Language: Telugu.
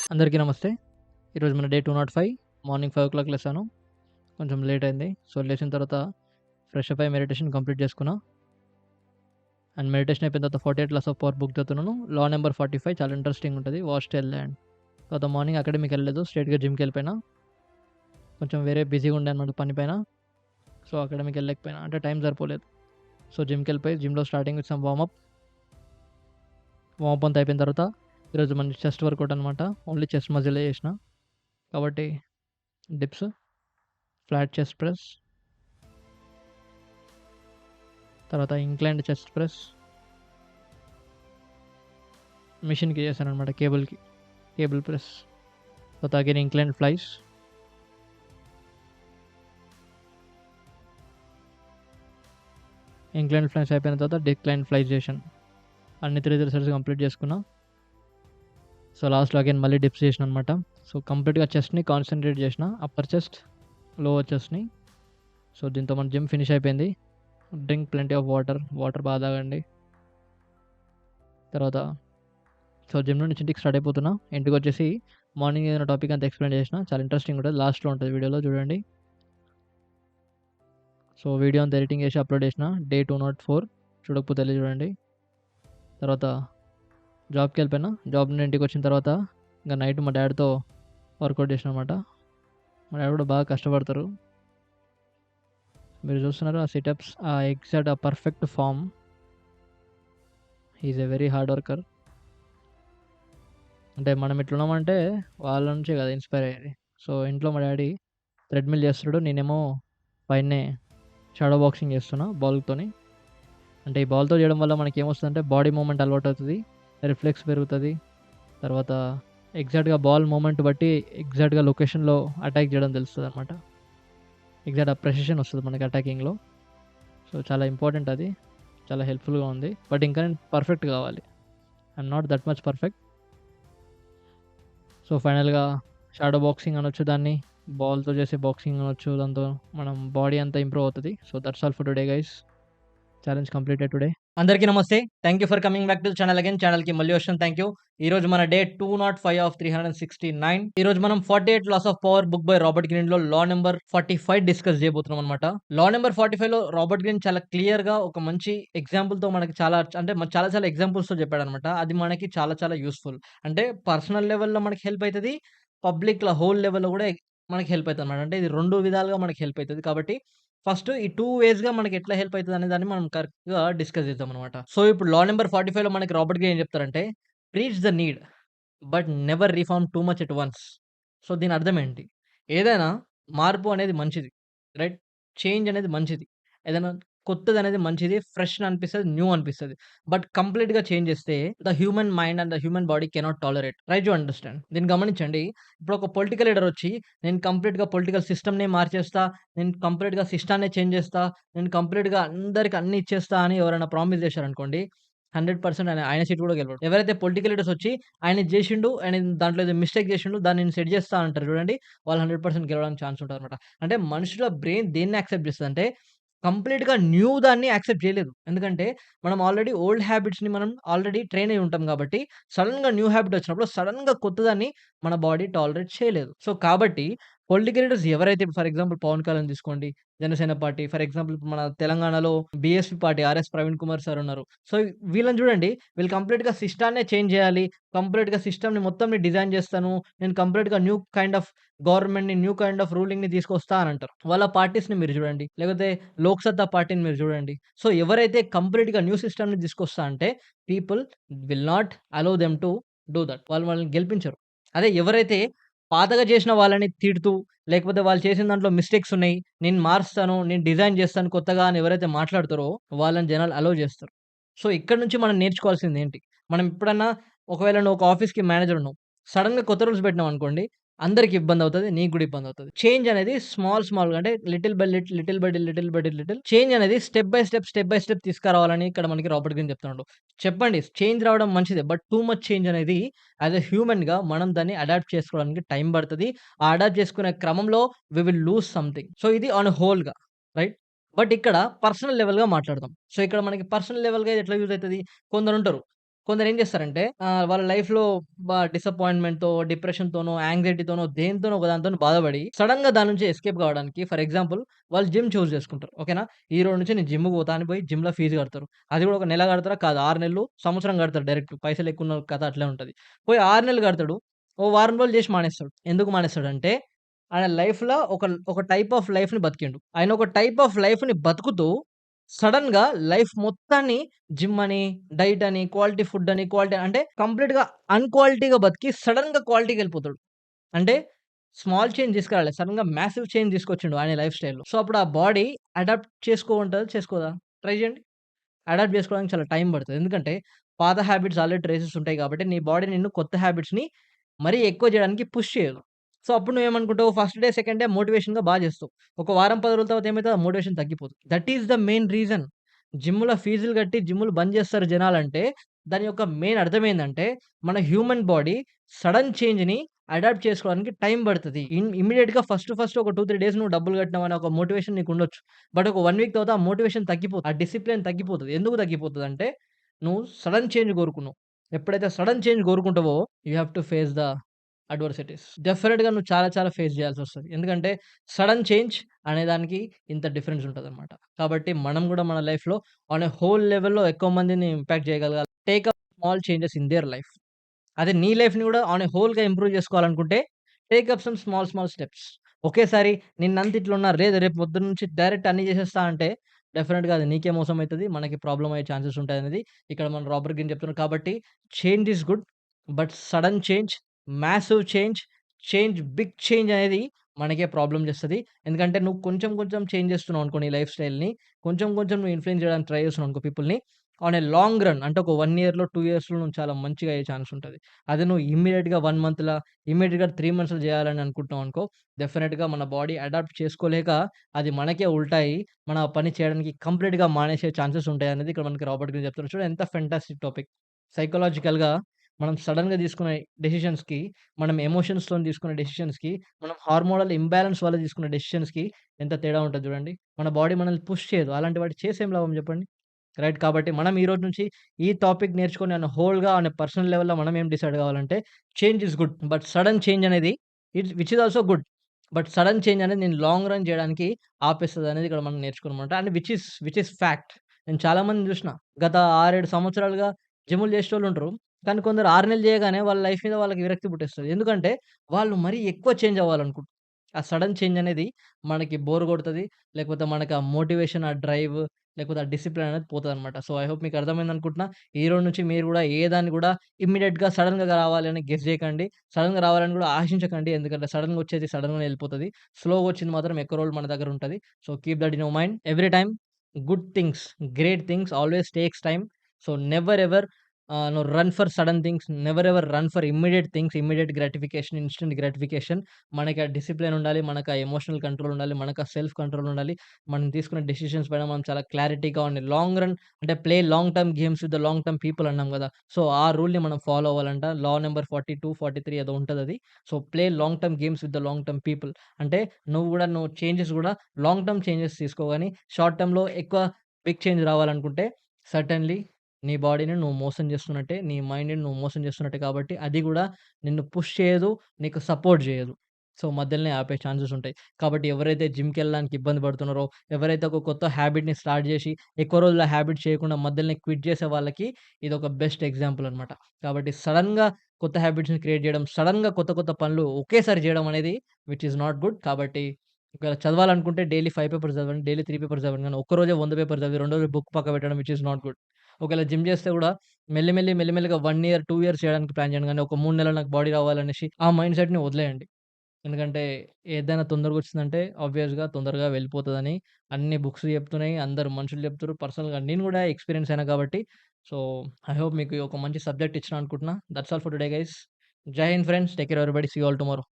అందరికీ నమస్తే. ఈరోజు మన డే 205 మార్నింగ్ 5:00 లేసాను. కొంచెం లేట్ అయింది. సో, లేచిన తర్వాత ఫ్రెష్ అప్ అయ్యి మెడిటేషన్ కంప్లీట్ చేసుకున్నా. అండ్ మెడిటేషన్ అయిపోయిన తర్వాత 48 లాస్ ఆఫ్ పవర్ బుక్ చదువుతున్నాను. లా నంబర్ 45 చాలా ఇంట్రెస్టింగ్ ఉంటది. వాచ్ టెల్ ల్యాండ్. తర్వాత మార్నింగ్ అకాడమీకెళ్ళలేదు. స్ట్రెయిట్‌గా జిమ్‌కెళ్ళిపోయినా. కొంచెం వేరే బిజీగా ఉండే అనమాట పని పైన. సో, అకాడమీకెళ్ళలేకపోయినా. అంటే టైం సరిపోలేదు. సో, జిమ్‌కెళ్ళిపోయి జిమ్‌లో starting with some warmup. Warmup అంతా అయిపోయిన తర్వాత ఈరోజు మన చెస్ట్ వర్కౌట్ అనమాట. ఓన్లీ చెస్ట్ మజిలే చేసిన. కాబట్టి డిప్స్, ఫ్లాట్ చెస్ట్ ప్రెస్, తర్వాత ఇంక్లైన్డ్ చెస్ట్ ప్రెస్ మిషన్‌కి చేశాననమాట, కేబుల్ ప్రెస్. తర్వాత again inclined flies. Inclined flies అయిపోయిన తర్వాత డిక్లైన్డ్ ఫ్లైస్ చేశాను. అన్ని 3 ఎక్సర్సైజెస్ కంప్లీట్ చేసుకున్నా. సో, లాస్ట్‌లో అగైన్ మళ్ళీ డిప్స్ చేసిన అనమాట. సో, కంప్లీట్‌గా చెస్ట్‌ని కాన్సంట్రేట్ చేసిన. అప్పర్ చెస్ట్, లోవర్ చెస్ట్‌ని. సో, దీంతో మన జిమ్ ఫినిష్ అయిపోయింది. Drink plenty of water. Water బాగా తాగండి. తర్వాత సో, జిమ్ నుంచి ఇంటికి స్టార్ట్ అయిపోతున్నా. ఇంటికొచ్చేసి మార్నింగ్ ఏదైనా టాపిక్ అంతా ఎక్స్‌ప్లెయిన్ చేసిన. చాలా ఇంట్రెస్టింగ్ ఉంటది. లాస్ట్‌లో ఉంటది వీడియోలో చూడండి. సో, వీడియో అంతా ఎడిటింగ్ చేసి అప్లోడ్ చేసిన. డే 204 చూడకపోతే ఎళ్లి చూడండి. తర్వాత జాబ్‌కెళ్ళిపోయినా. జాబ్ నుండి ఇంటికొచ్చిన తర్వాత ఇంక నైట్ మా డ్యాడ్‌తో వర్కౌట్ చేశాను అనమాట. మా డ్యాడ్ కూడా బాగా కష్టపడతారు. మీరు చూస్తున్నారు ఆ సిటప్స్, ఆ ఎగ్జాక్ట్ ఆ perfect form. He is a very hard worker. అంటే మనం ఇట్లున్నామంటే వాళ్ళ నుంచే కదా ఇన్‌స్పైర్ అయ్యేది. సో, ఇంట్లో మా డ్యాడీ థ్రెడ్‌మిల్ చేస్తాడు. నేనేమో పైనే షాడో బాక్సింగ్ చేస్తున్నా బాల్‌తోని. అంటే ఈ బాల్‌తో చేయడం వల్ల మనకేమొస్తదంటే బాడీ మూవ్‌మెంట్ అలవాటవుతది. రిఫ్లెక్స్ పెరుగుతది. తర్వాత ఎగ్జాక్ట్‌గా బాల్ మూవ్‌మెంట్ బట్టి ఎగ్జాక్ట్‌గా లొకేషన్‌లో అటాక్ చేయడం తెలుస్తదనమాట. ఎగ్జాక్ట్ ఆ ప్రెసిషన్ వస్తది మనకి అటాకింగ్‌లో. సో, చాలా ఇంపార్టెంట్ అది. చాలా హెల్ప్‌ఫుల్‌గా ఉంది. బట్ ఇంకా నేను పర్ఫెక్ట్ కావాలి. I'm not that much perfect. So, ఫైనల్‌గా షాడో బాక్సింగ్ అనొచ్చు దాన్ని. బాల్‌తో చేసే బాక్సింగ్ అనొచ్చు. దాంతో మనం బాడీ అంతా ఇంప్రూవ్ అవుతది. So, that's all for today guys. Challenge completed today. అందరికీ నమస్తే. Thank you for coming back to the channel again. ఛానల్‌కి మళ్ళీ వచ్చాను. Thank you. ఈరోజు మన డే 205 ఆఫ్ 369. ఈరోజు మనం 48 laws of power book by Robert గ్రీన్‌లో లా నంబర్ 45 డిస్కస్ చేయబోతున్నాం అనమాట. లా నంబర్ 45లో రాబర్ట్ గ్రీన్ చాలా క్లియర్‌గా ఒక మంచి ఎగ్జాంపుల్‌తో మనకి చాలా అంటే చాలా చాలా ఎగ్జాంపుల్స్‌తో చెప్పాడనమాట. అది మనకి చాలా చాలా యూజ్‌ఫుల్. అంటే పర్సనల్ లెవెల్‌లో మనకి హెల్ప్ అయితది. పబ్లిక్‌లో హోల్ లెవెల్‌లో కూడా మనకి హెల్ప్ అయితదనమాట. అంటే ఇది 2 విధాలుగా మనకి హెల్ప్ అయితది. కాబట్టి ఫస్ట్ ఈ 2 వేస్‌గా మనకెట్లా హెల్ప్ అయితదనే దాన్ని మనం కరెక్ట్‌గా డిస్కస్ చేద్దామనమాట. సో, ఇప్పుడు లా నంబర్ 45లో మనకి రాబర్ట్ గ్రీన్ ఏం చెప్తారంటే, "preach the need but never reform too much at once." So, దీని అర్థం ఏంటి? ఏదైనా మార్పు అనేది మంచిది. రైట్? చేంజ్ అనేది మంచిది. ఏదైనా కొత్తదనేది మంచిది. ఫ్రెష్ అనిపిస్తది. న్యూ అనిపిస్తది. బట్ కంప్లీట్‌గా చేంజ్ చేస్తే the human mind and the human body cannot tolerate. Try to understand. దీన్ని గమనించండి. ఇప్పుడు ఒక పొలిటికల్ లీడర్ వచ్చి, "నేను కంప్లీట్‌గా పొలిటికల్ సిస్టమ్‌నే మార్చేస్తా. నేను కంప్లీట్‌గా సిస్టాన్నే చేంజ్ చేస్తా. నేను కంప్లీట్‌గా అందరికి అన్నీ ఇచ్చేస్తా" అని ఎవరైనా ప్రామిస్ చేశారనుకోండి, 100% ఆయన సీట్ కూడా గెలవడు. ఎవరైతే పొలిటికల్ లీడర్స్ వచ్చి, "ఆయన ఇది చేసిండు. ఆయన దాంట్లో ఏదో మిస్టేక్ చేసిండు. దాన్ని నేను సెట్ చేస్తా" అంటారు చూడండి. వాళ్ళు 100% గెలవడానికి ఛాన్స్ ఉంటదనమాట. అంటే మనుషుల బ్రెయిన్ దేన్ని యాక్సెప్ట్ చేస్తదంటే, కంప్లీట్‌గా న్యూ దాన్ని యాక్సెప్ట్ చేయలేదు. ఎందుకంటే, మనం ఆల్రెడీ ఓల్డ్ హ్యాబిట్స్‌ని మనం ఆల్రెడీ ట్రైన్ అయ్యి ఉంటాం కాబట్టి, సడెన్‌గా న్యూ హ్యాబిట్ వచ్చినప్పుడు సడెన్‌గా కొత్తదాన్ని మన బాడీ టాలరేట్ చేయలేదు. సో, కాబట్టి పొలిటికల్ లీడర్స్ ఎవరైతే ఫర్ ఎగ్జాంపుల్ 'పవన్ కళ్యాణ్' తీసుకోండి, జనసేన పార్టీ. ఫర్ ఎగ్జాంపుల్ ఇప్పుడు మన తెలంగాణలో BSP party 'RS Praveen Kumar' sir ఉన్నారు. సో, వీళ్ళని చూడండి. వీళ్ళు కంప్లీట్‌గా సిస్టాన్నే చేంజ్ చేయాలి. కంప్లీట్‌గా సిస్టమ్‌ని మొత్తంని డిజైన్ చేస్తాను. నేను కంప్లీట్‌గా న్యూ కైండ్ ఆఫ్ గవర్నమెంట్‌ని, న్యూ కైండ్ ఆఫ్ రూలింగ్‌ని తీసుకొస్తా అని అంటారు. వాళ్ళ పార్టీస్‌ని మీరు చూడండి. లేకపోతే లోక్ సత్తా పార్టీని మీరు చూడండి. సో, ఎవరైతే కంప్లీట్‌గా న్యూ సిస్టమ్‌ని తీసుకొస్తా అంటే people will not allow them to do that. వాళ్ళు వాళ్ళని గెలిపించరు. అదే ఎవరైతే పాతగా చేసిన వాళ్ళని తిడుతూ, లేకపోతే వాళ్ళు చేసిన దాంట్లో మిస్టేక్స్ ఉన్నాయి. నేను మారుస్తాను, నేను డిజైన్ చేస్తాను కొత్తగా అని ఎవరైతే మాట్లాడతారో వాళ్ళని జనాలు అలో చేస్తారు. సో, ఇక్కడి నుంచి మనం నేర్చుకోవాల్సిందేంటి? మనం ఎప్పుడన్నా ఒకవేళ నువ్వు ఒక ఆఫీస్‌కి మేనేజర్ ఉన్నావు. సడెన్‌గా కొత్త రూల్స్ పెట్టినామనుకోండి, అందరికి ఇబ్బందవుతది. నీకు గూడా ఇబ్బందవుతది. చేంజ్ అనేది స్మాల్‌గా అంటే little by little, little change అనేది స్టెప్ బై స్టెప్ తీసుకురావాలని ఇక్కడ మనకి రాబర్ట్ గ్రీన్ చెప్తున్నాడు. చెప్పండి, చేంజ్ రావడం మంచిదే. బట్ టూ మచ్ చేంజ్ అనేది యాస్ ఎ హ్యూమన్‌గా మనం దాన్ని అడాప్ట్ చేసుకోవడానికి టైం పడతది. ఆ అడాప్ట్ చేసుకునే క్రమంలో we will lose something. So, ఇది ఆన్ హోల్‌గా రైట్. బట్ ఇక్కడ పర్సనల్ లెవెల్‌గా మాట్లాడదాం. సో, ఇక్కడ మనకి పర్సనల్ లెవెల్‌గా ఎట్లా యూజ్ అయితది? కొందరుంటరు. కొందరేం చేస్తారంటే వాళ్ళ లైఫ్‌లో డిసప్పాయింట్‌మెంట్‌తో, డిప్రెషన్‌తోనో, యాంక్సైటీతోనో దేనితోనో ఒక దానితోని బాధపడి సడెన్‌గా దాని నుంచి ఎస్కేప్ కావడానికి ఫర్ ఎగ్జాంపుల్ వాళ్ళు జిమ్ చూజ్ చేసుకుంటారు. ఓకేనా? ఈ రోజు నుంచి నేను జిమ్‌కి పోతా అని పోయి జిమ్‌లో ఫీస్ కడతారు. అది కూడా ఒక నెల కడతారా? కాదు. 6 నెలలు, సంవత్సరం కడతారు డైరెక్ట్. పైసలు ఎక్కువున్నోళ్ళ కథ అట్లే ఉంటది. పోయి 6 నెలలు కడతాడు. ఓ వారం రోజులు చేసి మానేస్తాడు. ఎందుకు మానేస్తాడంటే ఆయన లైఫ్‌లో ఒక టైప్ ఆఫ్ లైఫ్‌ని బతికిండు. ఆయన ఒక టైప్ ఆఫ్ లైఫ్‌ని బతుకుతూ సడెన్‌గా లైఫ్ మొత్తాన్ని జిమ్ అని, డైట్ అని, క్వాలిటీ ఫుడ్ అని, క్వాలిటీ అంటే కంప్లీట్‌గా అన్‌క్వాలిటీగా బతికి సడెన్‌గా క్వాలిటీకెళ్ళిపోతాడు. అంటే స్మాల్ చేంజ్ తీసుకురాలే. సడెన్‌గా మ్యాసివ్ చేంజ్ తీసుకొచ్చిండు ఆయన లైఫ్ స్టైల్‌లో. సో, అప్పుడు ఆ బాడీ అడాప్ట్ చేసుకోమంటదా? చేసుకోదా? ట్రై చేయండి. అడాప్ట్ చేసుకోవడానికి చాలా టైం పడతది. ఎందుకంటే పాత హ్యాబిట్స్ ఆల్రెడీ ట్రేసెస్ ఉంటాయి కాబట్టి నీ బాడీ నిన్ను కొత్త హ్యాబిట్స్‌ని మరీ ఎక్కువ చేయడానికి పుష్ చేయదు. సో, అప్పుడు నువ్వేమనుకుంటావు ఫస్ట్ డే, సెకండ్ డే మోటివేషన్‌గా చేస్తావు. ఒక వారం, 10 రోజుల తర్వాత ఏమైతది ఆ మోటివేషన్ తగ్గిపోతది. That is the main reason. జిమ్‌లో ఫీజులు కట్టి జిమ్‌లు బంద్ చేస్తారు జనాలంటే దాని యొక్క మెయిన్ అర్థం ఏందంటే మన హ్యూమన్ బాడీ సడెన్ చేంజ్‌ని అడాప్ట్ చేసుకోవడానికి టైం పడతది. ఇమ్మీడియేట్‌గా ఫస్ట్ ఒక 2, 3 డేస్ నువ్వు డబ్బులు కట్టినావనే ఒక మోటివేషన్ నీకుండొచ్చు. బట్ ఒక 1 వీక్ తర్వాత ఆ మోటివేషన్ తగ్గిపోతది. ఆ డిసిప్లిన్ తగ్గిపోతది. ఎందుకు తగ్గిపోతదంటే, నువ్వు సడెన్ చేంజ్ కోరుకున్నావు. ఎప్పుడైతే సడెన్ చేంజ్ కోరుకుంటావో, you have to face the adversities. డెఫినిట్‌గా నువ్వు చాలా చాలా ఫేస్ చేయాల్సొస్తది. ఎందుకంటే, సడెన్ చేంజ్ అనే దానికి ఇంత డిఫరెన్స్ ఉంటదనమాట. కాబట్టి మనం గూడా మన లైఫ్‌లో ఆన్ ఎ హోల్ లెవెల్‌లో ఎక్కువ మందిని ఇంపాక్ట్ చేయగలగాలి. Take up small changes in their life. అదే నీ లైఫ్‌ని గూడా ఆన్ ఎ హోల్‌గా ఇంప్రూవ్ చేసుకోవాలనుకుంటే, take up some small small steps. ఒకేసారి నిన్నంతా ఇట్లున్నా, లేదు రేపు పొద్దున్న నుంచి డైరెక్ట్ అన్నీ చేసేస్తా అంటే, డెఫినిట్‌గా అది నీకే మోసమైతది. మనకి ప్రాబ్లమ్ అయ్యే ఛాన్సెస్ ఉంటాయనేది ఇక్కడ మన రాబర్ట్ గ్రీన్ చెప్తున్నారు. కాబట్టి change is good. But sudden change, massive change, big change అనేది మనకే ప్రాబ్లమ్ చేస్తది. ఎందుకంటే నువ్వు కొంచెం కొంచెం చేంజ్ చేస్తున్నావు అనుకో నీ లైఫ్ స్టైల్‌ని. కొంచెం కొంచెం నువ్వు ఇన్‌ఫ్లూయెన్స్ చేయడానికి ట్రై చేస్తున్నావు అనుకో పీపుల్‌ని. ఆన్ ఎ లాంగ్ రన్ అంటే ఒక 1 ఇయర్‌లో, 2 ఇయర్స్‌లో నువ్వు చాలా మంచిగా అయ్యే ఛాన్స్ ఉంటది. అదే నువ్వు ఇమ్మీడియేట్‌గా 1 మంత్‌ల, ఇమ్మీడియేట్‌గా 3 మంత్స్‌లో చేయాలని అనుకుంటున్నావు అనుకో, డెఫినిట్‌గా మన బాడీ అడాప్ట్ చేసుకోలేక అది మనకే ఉల్టా అయ్యి, మన పని చేయడానికి కంప్లీట్‌గా మానేసే ఛాన్సెస్ ఉంటాయనేది ఇక్కడ మనకి రాబర్ట్ గ్రీన్ చెప్తున్నారు. చూడండి ఎంత ఫెంటాస్టిక్ టాపిక్. సైకలాజికల్‌గా మనం సడెన్‌గా తీసుకునే డెసిషన్స్‌కి, మనం ఎమోషన్స్‌తోని తీసుకునే డెసిషన్స్‌కి, మనం హార్మోనల్ ఇంబాలన్స్ వల్ల తీసుకునే డెసిషన్స్‌కి ఎంత తేడా ఉంటది చూడండి. మన బాడీ మనల్ని పుష్ చేయదు. అలాంటి వాటి చేసి ఏం లాభం చెప్పండి? రైట్. కాబట్టి మనం ఈ రోజు నుంచి ఈ టాపిక్ నేర్చుకొని హోల్‌గా పర్సనల్ లెవెల్‌లో మనం ఏం డిసైడ్ కావాలంటే change is good. But sudden change అనేది which is also good. But sudden change అనేది నేను లాంగ్ రన్ చేయడానికి ఆపేస్తదనేది ఇక్కడ మనం నేర్చుకున్నామన్నమాట. And which is fact. నేను చాలా మందిని చూసిన. గత 6, 7 సంవత్సరాలుగా జిమ్‌లు చేసేటోళ్ళుంటరు. కానీ కొందరు 6 నెలలు చేయగానే వాళ్ళ లైఫ్ మీద వాళ్ళకి విరక్తి పుట్టేస్తది. ఎందుకంటే వాళ్ళు మరీ ఎక్కువ చేంజ్ అవ్వాలనుకుంటారు. ఆ సడెన్ చేంజ్ అనేది మనకి బోర్ కొడతది. లేకపోతే మనకు ఆ మోటివేషన్, ఆ డ్రైవ్ లేకపోతే ఆ డిసిప్లిన్ అనేది పోతదనమాట. సో, ఐ హోప్ మీకు అర్థమైందనుకుంటున్నా. ఈ రోజు నుంచి మీరు గూడా ఏ దాన్ని గూడా ఇమ్మీడియేట్‌గా సడెన్‌గా రావాలి అని గెస్ జేయకండి. సడెన్‌గా రావాలని గూడా ఆశించకండి. ఎందుకంటే సడెన్‌గా వచ్చేది సడెన్‌గానే ఎళ్ళిపోతది. స్లోగా వచ్చింది మాత్రం ఎక్కువ రోజులు మన దగ్గర ఉంటది. So, keep that in your mind. Every time good things, great things always takes time. So, never ever run for sudden things. Never ever run for immediate things. Immediate gratification, instant gratification. మనకి ఆ డిసిప్లిన్ ఉండాలి. మనకు ఆ ఎమోషనల్ కంట్రోల్ ఉండాలి. మనకు ఆ సెల్ఫ్ కంట్రోల్ ఉండాలి. మనం తీసుకునే డెసిషన్స్ పైన మనం చాలా క్లారిటీగా ఉండి లాంగ్ రన్ అంటే play long term games with the long term people అన్నాం గదా! సో, ఆ రూల్‌ని మనం ఫాలో అవ్వాలంట. లా నంబర్ 42, 43 ఏదో ఉంటదది. So, play long term games with the long term people. అంటే నువ్వు చేంజెస్ గూడా లాంగ్ టర్మ్ చేంజెస్ తీసుకో గాని షార్ట్ టర్మ్‌లో ఎక్కువ బిగ్ చేంజ్ రావాలనుకుంటే సర్టెన్‌లీ నీ బాడీని నువ్వు మోసం చేస్తున్నట్టే. నీ మైండ్‌ని నువ్వు మోసం చేస్తున్నట్టే కాబట్టి అది గూడా నిన్ను పుష్ చేయదు. నీకు సపోర్ట్ జేయదు. సో, మధ్యలోనే ఆపే ఛాన్సెస్ ఉంటాయి. కాబట్టి ఎవరైతే జిమ్‌కెళ్ళడానికి ఇబ్బంది పడుతున్నారో, ఎవరైతే ఒక కొత్త హ్యాబిట్‌ని స్టార్ట్ జేసి, ఎక్కువ రోజులు ఆ హ్యాబిట్ చేయకుండా మధ్యలోనే క్విట్ చేసే వాళ్ళకి ఇదొక బెస్ట్ ఎగ్జాంపుల్ అనమాట. కాబట్టి సడెన్‌గా కొత్త హ్యాబిట్స్‌ని క్రియేట్ జేయడం, సడెన్‌గా కొత్త కొత్త పనులు ఒకేసారి జేయడం అనేది విచ్ ఈస్ నాట్ గుడ్. కాబట్టి ఒకవేళ చదవాలనుకుంటే డైలీ 5 పేపర్స్ చదవండి. డైలీ 3 పేపర్స్ చదవండి. కానీ ఒక్కరోజే 100 పేపర్స్ చదివి రెండో రోజు బుక్ పక్కన పెట్టడం విచ్ ఈస్ నాట్ గుడ్. ఒకవేళ జిమ్ చేస్తే గూడా మెల్లిమెల్లిగా 1 ఇయర్, 2 ఇయర్స్ చేయడానికి ప్లాన్ చేయండి గానీ, ఒక 3 నెలలు నాకు బాడీ రావాలనేసి ఆ మైండ్ సెట్‌ని వదిలేయండి. ఎందుకంటే ఏదైనా తొందరగొచ్చిందంటే ఆబ్వియస్‌గా తొందరగా వెళ్ళిపోతదని అన్ని బుక్స్ చెప్తున్నాయి. అందరు మనుషులు చెప్తుర్రు. పర్సనల్‌గా నేను గూడా ఎక్స్‌పీరియన్స్ అయినా కాబట్టి, సో, ఐ హోప్ మీకు ఒక మంచి సబ్జెక్ట్ ఇచ్చినా అనుకుంటున్నా. That's all for today guys. Jai Hind friends. Take care everybody. See you all tomorrow.